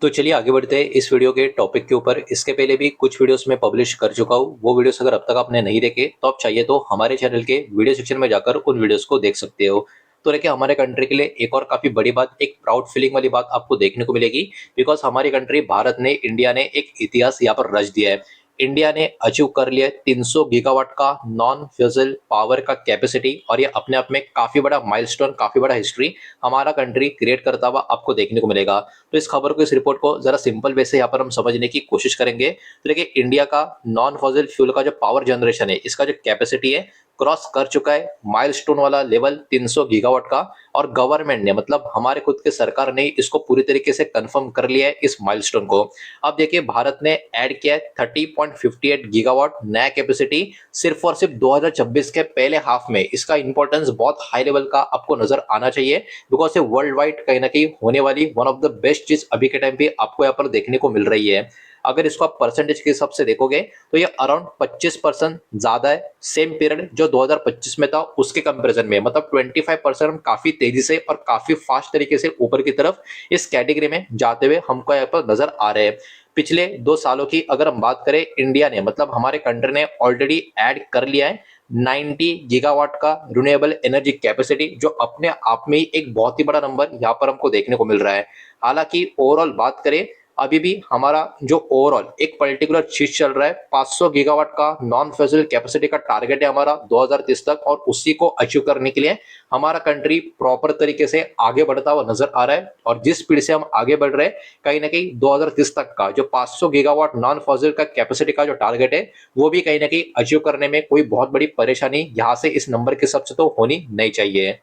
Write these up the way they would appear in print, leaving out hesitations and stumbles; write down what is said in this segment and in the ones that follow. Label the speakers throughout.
Speaker 1: तो चलिए आगे बढ़ते हैं इस वीडियो के टॉपिक के ऊपर। इसके पहले भी कुछ वीडियोस मैं पब्लिश कर चुका हूँ। वो वीडियोस अगर अब तक आपने नहीं देखे तो आप चाहिए तो हमारे चैनल के वीडियो सेक्शन में जाकर उन वीडियोस को देख सकते हो। तो देखिए हमारे कंट्री के लिए एक और काफी बड़ी बात, एक प्राउड फीलिंग वाली बात आपको देखने को मिलेगी। बिकॉज हमारी कंट्री भारत ने, इंडिया ने एक इतिहास यहाँ पर रच दिया है। इंडिया ने अचीव कर लिया है 300 गीगावाट का नॉन फ्यूजल पावर का कैपेसिटी, और ये अपने आप में काफी बड़ा माइलस्टोन, काफी बड़ा हिस्ट्री हमारा कंट्री क्रिएट करता हुआ आपको देखने को मिलेगा। तो इस खबर को, इस रिपोर्ट को जरा सिंपल वे से यहाँ पर हम समझने की कोशिश करेंगे। तो देखिए इंडिया का नॉन फॉसिल फ्यूल का जो पावर जनरेशन है, इसका जो कैपेसिटी है क्रॉस कर चुका है माइलस्टोन वाला लेवल 300 गीगावाट का। और गवर्नमेंट ने, मतलब हमारे खुद के सरकार ने इसको पूरी तरीके से कंफर्म कर लिया है इस माइलस्टोन को। अब देखिए भारत ने ऐड किया है 30.58 गीगावाट नया कैपेसिटी सिर्फ और सिर्फ 2026 के पहले हाफ में। इसका इंपॉर्टेंस बहुत हाई लेवल का आपको नजर आना चाहिए, बिकॉज ये वर्ल्ड वाइड कहीं ना कहीं होने वाली वन ऑफ द बेस्ट चीज अभी के टाइम पे आपको यहाँ पर देखने को मिल रही है। अगर इसको आप परसेंटेज के हिसाब से देखोगे तो ये अराउंड 25% ज्यादा है सेम पीरियड जो 2025 में था उसके कंपैरिजन में। मतलब 25% हम काफी तेजी से और काफी फास्ट तरीके से ऊपर की तरफ इस कैटेगरी में जाते हुए हमको यहाँ पर नजर आ रहे हैं। पिछले 2 सालों की अगर हम बात करें, इंडिया ने, मतलब हमारे कंट्री ने ऑलरेडी ऐड कर लिया है 90 गीगावाट का रिन्यूएबल एनर्जी कैपेसिटी, जो अपने आप में ही एक बहुत ही बड़ा नंबर यहाँ पर हमको देखने को मिल रहा है। हालांकि ओवरऑल बात करें, अभी भी हमारा जो ओवरऑल एक पर्टिकुलर चीज चल रहा है, 500 गीगावाट का नॉन फ्यूजल कैपेसिटी का टारगेट है हमारा 2030 तक, और उसी को अचीव करने के लिए हमारा कंट्री प्रॉपर तरीके से आगे बढ़ता हुआ नजर आ रहा है। और जिस स्पीड से हम आगे बढ़ रहे हैं, कहीं ना कहीं 2030 तक का जो 500 गीगावाट नॉन फ्यूजल का कैपेसिटी का जो टारगेट है, वो भी कहीं ना कहीं अचीव करने में कोई बहुत बड़ी परेशानी यहाँ से इस नंबर के हिसाब से तो होनी नहीं चाहिए।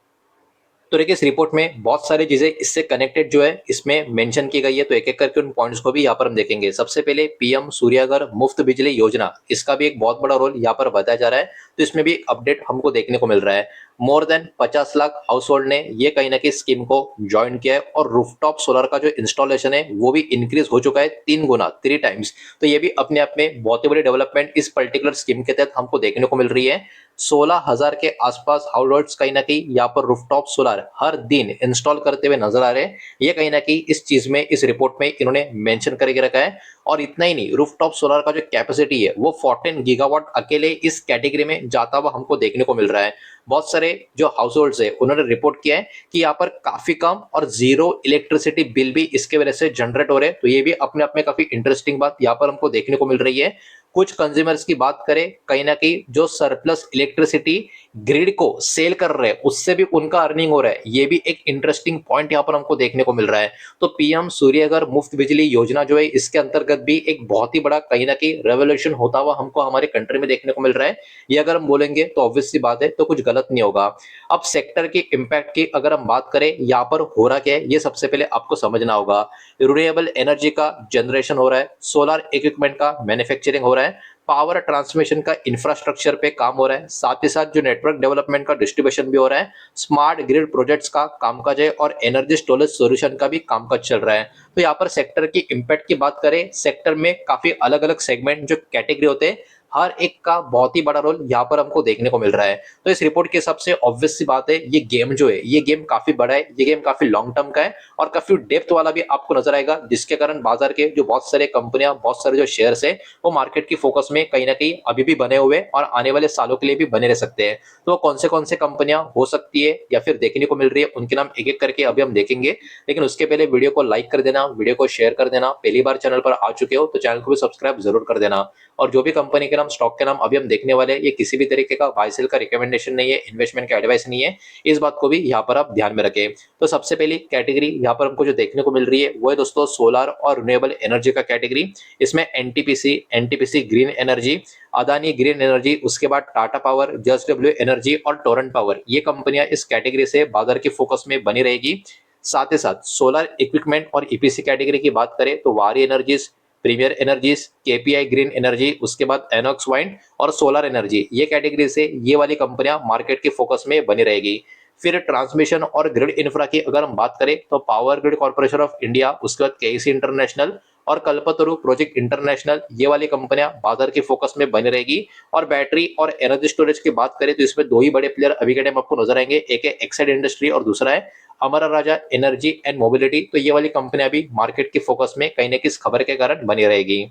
Speaker 1: तो देखिए इस रिपोर्ट में बहुत सारी चीजें इससे कनेक्टेड जो है इसमें मेंशन की गई है, तो एक एक करके उन पॉइंट्स को भी यहाँ पर हम देखेंगे। सबसे पहले पीएम सूर्यागर मुफ्त बिजली योजना, इसका भी एक बहुत बड़ा रोल यहाँ पर बताया जा रहा है। तो इसमें भी अपडेट हमको देखने को मिल रहा है। More than 50 lakh house hold ने ये कहीं ना कहीं स्कीम को ज्वाइन किया है, और रूफटॉप सोलर का जो इंस्टॉलेशन है वो भी इंक्रीज हो चुका है 3 गुना, 3 टाइम्स। तो ये भी अपने आप में बहुत ही बड़ी डेवलपमेंट इस पर्टिकुलर स्कीम के तहत हमको देखने को मिल रही है। 16,000 के आसपास हाउस होल्ड्स कहीं ना कहीं यहाँ पर रूफटॉप सोलर हर दिन इंस्टॉल करते हुए नजर आ रहे हैं। ये कहीं ना कहीं इस चीज में, इस रिपोर्ट में इन्होंने मेंशन करके रखा है। और इतना ही नहीं, रूफटॉप सोलर का जो कैपेसिटी है वो 14 गीगावाट अकेले इस कैटेगरी में जाता हुआ हमको देखने को मिल रहा है। बहुत सारे जो हाउस होल्ड्स है उन्होंने रिपोर्ट किया है कि यहाँ पर काफी कम और जीरो इलेक्ट्रिसिटी बिल भी इसके वजह से जनरेट हो रहे हैं। तो ये भी अपने आप में काफी इंटरेस्टिंग बात यहाँ पर हमको देखने को मिल रही है। कुछ कंज्यूमर्स की बात करें, कहीं ना कहीं जो सरप्लस इलेक्ट्रिसिटी ग्रिड को सेल कर रहे हैं उससे भी उनका अर्निंग हो रहा है। ये भी एक इंटरेस्टिंग पॉइंट यहाँ पर हमको देखने को मिल रहा है। तो पीएम सूर्यघर मुफ्त बिजली योजना जो है, इसके अंतर्गत भी एक बहुत ही बड़ा कहीं ना कहीं रेवोल्यूशन होता हुआ हमको हमारे कंट्री में देखने को मिल रहा है। ये अगर हम बोलेंगे तो ऑब्वियस सी बात है, तो कुछ गलत नहीं होगा। अब सेक्टर की इंपैक्ट की अगर हम बात करें, यहाँ पर हो रहा क्या है ये सबसे पहले आपको समझना होगा। रिन्यूएबल एनर्जी का जनरेशन हो रहा है, सोलर इक्विपमेंट का मैन्युफैक्चरिंग हो रहा है, पावर ट्रांसमिशन का इंफ्रास्ट्रक्चर पे काम हो रहा है, साथ ही साथ जो नेटवर्क डेवलपमेंट का डिस्ट्रीब्यूशन भी हो रहा है, स्मार्ट ग्रिड प्रोजेक्ट्स का कामकाज है, और एनर्जी स्टोरेज सॉल्यूशन का भी कामकाज चल रहा है। तो यहाँ पर सेक्टर की इंपैक्ट की बात करें, सेक्टर में काफी अलग अलग सेगमेंट जो कैटेगरी होते हैं, हर एक का बहुत ही बड़ा रोल यहाँ पर हमको देखने को मिल रहा है। तो इस रिपोर्ट के हिसाब से ऑब्वियस सी बात है, ये गेम जो है, ये गेम काफी बड़ा है, ये गेम काफी लॉन्ग टर्म का है, और काफी डेप्थ वाला भी आपको नजर आएगा, जिसके कारण बाजार के जो बहुत सारे कंपनियां, बहुत सारे जो शेयर्स है, वो मार्केट की फोकस में कहीं ना कहीं अभी भी बने हुए और आने वाले सालों के लिए भी बने रह सकते हैं। तो कौन से कंपनियां हो सकती है या फिर देखने को मिल रही है, उनके नाम एक एक करके अभी हम देखेंगे। लेकिन उसके पहले वीडियो को लाइक कर देना, वीडियो को शेयर कर देना। पहली बार चैनल पर आ चुके हो तो चैनल को भी सब्सक्राइब जरूर कर देना। और जो भी कंपनी के नाम, स्टॉक के नाम अभी हम देखने वाले हैं, ये किसी भी तरीके का बाय सेल का रिकमेंडेशन नहीं है, इन्वेस्टमेंट का एडवाइस नहीं है। इस बात को भी यहाँ पर आप ध्यान में रखें। तो सबसे पहली कैटेगरी यहाँ पर हमको जो देखने को मिल रही है वो है दोस्तों सोलर और रिन्यूएबल एनर्जी का कैटेगरी। इसमें NTPC green energy, Adani green energy, उसके बाद टाटा पावर, जेएसडब्ल्यू एनर्जी और टोरेंट पावर, ये कंपनियां इस कैटेगरी से बाजार की फोकस में बनी रहेगी। साथ ही साथ सोलर इक्विपमेंट और ईपीसी कैटेगरी की बात करें तो Waaree energies, Premier energies, KPI green energy, उसके बाद एनॉक्स वाइंड और सोलर एनर्जी, ये कैटेगरी से ये वाली कंपनियां मार्केट के फोकस में बनी रहेगी। फिर ट्रांसमिशन और ग्रिड इंफ्रा की अगर हम बात करें तो power grid corporation of India, उसके बाद केईसी इंटरनेशनल और कल्पतरु प्रोजेक्ट इंटरनेशनल, ये वाली कंपनियां बाजार के फोकस में बनी रहेगी। और बैटरी और एनर्जी स्टोरेज की बात करें तो इसमें दो ही बड़े प्लेयर अभी के टाइम आपको नजर आएंगे, एक है एक्साइड इंडस्ट्री और दूसरा है अमरा राजा एनर्जी एंड मोबिलिटी, तो ये वाली कंपनियां भी मार्केट की फोकस में कहीं ना कहीं इस खबर के कारण बनी रहेगी।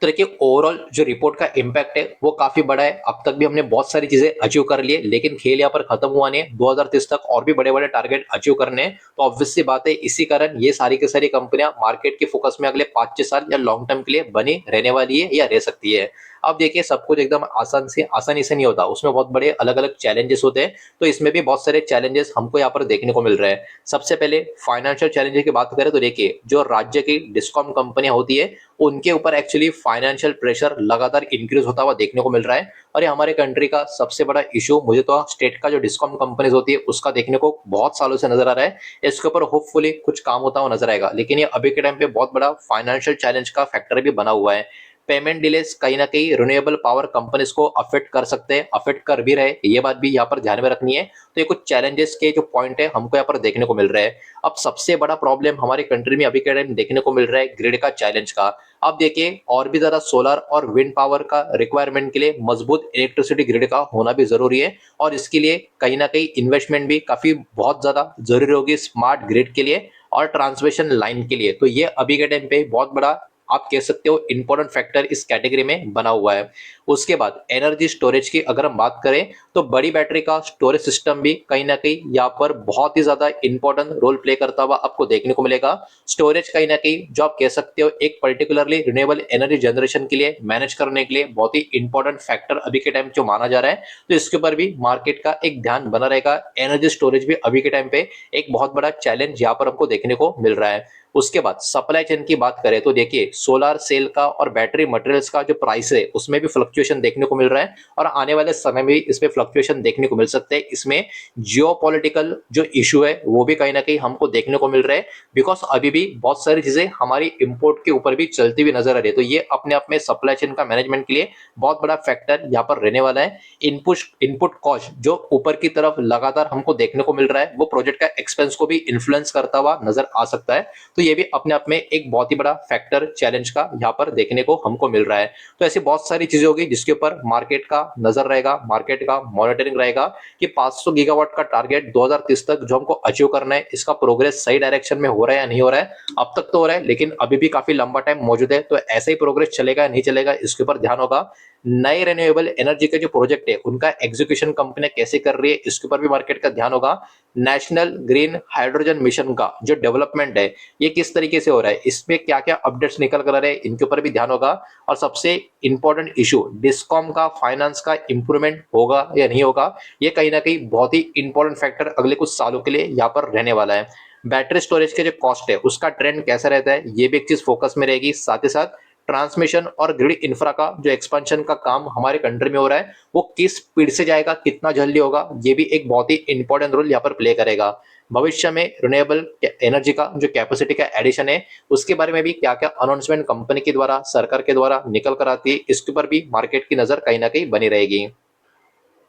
Speaker 1: तो देखिए ओवरऑल जो रिपोर्ट का इम्पैक्ट है वो काफी बड़ा है। अब तक भी हमने बहुत सारी चीजें अचीव कर ली है, लेकिन खेल यहाँ पर खत्म हुआ नहीं है। 2030 तक और भी बड़े बड़े टारगेट अचीव करने हैं। तो ऑब्वियस सी बात है, इसी कारण ये सारी की सारी कंपनियां मार्केट के फोकस में अगले 5-6 साल या लॉन्ग टर्म के लिए बनी रहने वाली है या रह सकती है। अब देखिए सब कुछ एकदम आसानी से नहीं होता, उसमें बहुत बड़े अलग अलग चैलेंजेस होते हैं। तो इसमें भी बहुत सारे चैलेंजेस हमको यहाँ पर देखने को मिल रहे हैं। सबसे पहले फाइनेंशियल चैलेंजेस की बात करें तो देखिए जो राज्य की डिस्कॉम कंपनियां होती है उनके ऊपर एक्चुअली फाइनेंशियल प्रेशर लगातार इंक्रीज होता हुआ देखने को मिल रहा है। और ये हमारे कंट्री का सबसे बड़ा इशू मुझे तो स्टेट का जो डिस्कॉम कंपनीज होती है उसका देखने को बहुत सालों से नजर आ रहा है। इसके ऊपर होपफुली कुछ काम होता हुआ नजर आएगा, लेकिन ये अभी के टाइम पे बहुत बड़ा फाइनेंशियल चैलेंज का फैक्टर भी बना हुआ है। पेमेंट डिलेस कहीं ना कहीं रिन्यूएबल पावर कंपनीज को अफेक्ट कर सकते हैं, अफेक्ट कर भी रहे, ये बात भी यहाँ पर ध्यान में रखनी है। तो ये कुछ चैलेंजेस के जो पॉइंट है हमको यहाँ पर देखने को मिल रहा है। अब सबसे बड़ा प्रॉब्लम हमारी कंट्री में अभी के टाइम देखने को मिल रहा है ग्रिड का चैलेंज का। अब देखिए और भी ज्यादा सोलर और विंड पावर का रिक्वायरमेंट के लिए मजबूत इलेक्ट्रिसिटी ग्रिड का होना भी जरूरी है, और इसके लिए कहीं ना कहीं इन्वेस्टमेंट भी काफी बहुत ज्यादा जरूरी होगी स्मार्ट ग्रिड के लिए और ट्रांसमिशन लाइन के लिए। तो ये अभी के टाइम पे बहुत बड़ा आप कह सकते हो इंपॉर्टेंट फैक्टर इस कैटेगरी में बना हुआ है। उसके बाद एनर्जी स्टोरेज की अगर हम बात करें तो बड़ी बैटरी का स्टोरेज सिस्टम भी कहीं ना कहीं यहाँ पर बहुत ही ज्यादा इंपॉर्टेंट रोल प्ले करता हुआ आपको देखने को मिलेगा। स्टोरेज कहीं ना कहीं जो आप कह सकते हो एक पर्टिकुलरली रिन्यूएबल एनर्जी जनरेशन के लिए मैनेज करने के लिए बहुत ही इंपॉर्टेंट फैक्टर अभी के टाइम जो माना जा रहा है। तो इसके ऊपर भी मार्केट का एक ध्यान बना रहेगा। एनर्जी स्टोरेज भी अभी के टाइम पे एक बहुत बड़ा चैलेंज यहाँ पर हमको देखने को मिल रहा है। उसके बाद सप्लाई चेन की बात करें तो देखिए सोलर सेल का और बैटरी मटेरियल्स का जो प्राइस है उसमें भी फ्लक्चुएशन देखने को मिल रहा है, और आने वाले समय में भी इसमें फ्लक्चुएशन देखने को मिल सकते हैं। इसमें जियोपॉलिटिकल जो इशू है वो भी कहीं ना कहीं हमको देखने को मिल रहा है, बिकॉज अभी भी बहुत सारी चीजें हमारी इंपोर्ट के ऊपर भी चलती हुई नजर आ रही है। तो ये अपने आप में सप्लाई चेन का मैनेजमेंट के लिए बहुत बड़ा फैक्टर यहाँ पर रहने वाला है। इनपुट इनपुट कॉस्ट जो ऊपर की तरफ लगातार हमको देखने को मिल रहा है वो प्रोजेक्ट का एक्सपेंस को भी इन्फ्लुएंस करता हुआ नजर आ सकता है। तो ये भी अपने आप में एक बहुत ही बड़ा फैक्टर चैलेंज का यहाँ पर देखने को हमको मिल रहा है। तो ऐसी बहुत सारी चीजें होगी जिसके ऊपर मार्केट का नजर रहेगा, मार्केट का मॉनिटरिंग रहेगा कि 500 गीगावाट का टारगेट 2030 तक जो हमको अचीव करना है इसका प्रोग्रेस सही डायरेक्शन में हो रहा है या नहीं हो रहा है। अब तक तो हो रहा है, लेकिन अभी भी काफी लंबा टाइम मौजूद है। तो ऐसे ही प्रोग्रेस चलेगा या नहीं चलेगा इसके ऊपर ध्यान होगा। नए रिन्यूएबल एनर्जी के जो प्रोजेक्ट है उनका एग्जीक्यूशन कंपनी कैसे कर रही है इसके ऊपर भी मार्केट का ध्यान होगा। नेशनल ग्रीन हाइड्रोजन मिशन का जो डेवलपमेंट है ये किस तरीके से हो रहा है, इसमें क्या क्या अपडेट्स निकल कर आ रहे हैं, इनके ऊपर भी ध्यान होगा। और सबसे इंपॉर्टेंट इशू डिस्कॉम का फाइनेंस का इंप्रूवमेंट होगा या नहीं होगा, ये कहीं ना कहीं बहुत ही इंपॉर्टेंट फैक्टर अगले कुछ सालों के लिए यहाँ पर रहने वाला है। बैटरी स्टोरेज के जो कॉस्ट है उसका ट्रेंड कैसा रहता है ये भी एक चीज फोकस में रहेगी। साथ ही साथ ट्रांसमिशन और ग्रिड इंफ्रा का जो एक्सपेंशन का काम हमारे कंट्री में हो रहा है वो किस स्पीड से जाएगा, कितना जल्दी होगा, ये भी एक बहुत ही इंपॉर्टेंट रोल यहाँ पर प्ले करेगा। भविष्य में रिन्यूएबल एनर्जी का जो कैपेसिटी का एडिशन है उसके बारे में भी क्या क्या अनाउंसमेंट कंपनी के द्वारा सरकार के द्वारा निकल कर आती है इसके ऊपर भी मार्केट की नजर कहीं ना कहीं बनी रहेगी।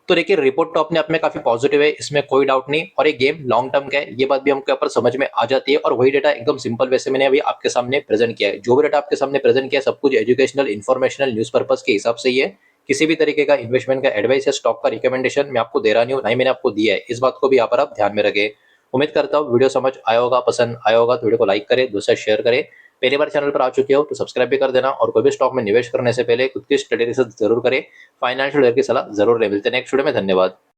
Speaker 1: तो देखिए रिपोर्ट तो अपने आप में काफी पॉजिटिव है, इसमें कोई डाउट नहीं, और ये गेम लॉन्ग टर्म का है ये बात भी हमको यहाँ पर समझ में आ जाती है। और वही डेटा एकदम सिंपल वैसे मैंने अभी आपके सामने प्रेजेंट किया है। जो भी डेटा आपके सामने प्रेजेंट किया है सब कुछ एजुकेशनल इन्फॉर्मेशनल न्यूज पर्पज के हिसाब से ही है। किसी भी तरीके का इन्वेस्टमेंट का एडवाइस या स्टॉक का रिकमेंडेशन मैं आपको दे रहा नहीं हूँ, ना ही मैंने आपको दिया है। इस बात को भी यहाँ पर आप ध्यान में रखें। उम्मीद करता हूँ वीडियो समझ आया होगा, पसंद आया होगा तो वीडियो को लाइक करें, दूसरा शेयर करें। पहली बार चैनल पर आ चुके हो तो सब्सक्राइब भी कर देना, और कोई भी स्टॉक में निवेश करने से पहले खुद की स्टडी रिसर्च जरूर करें, फाइनेंशियल ईयर की सलाह जरूर ले। मिलते हैं नेक्स्ट वीडियो में, धन्यवाद।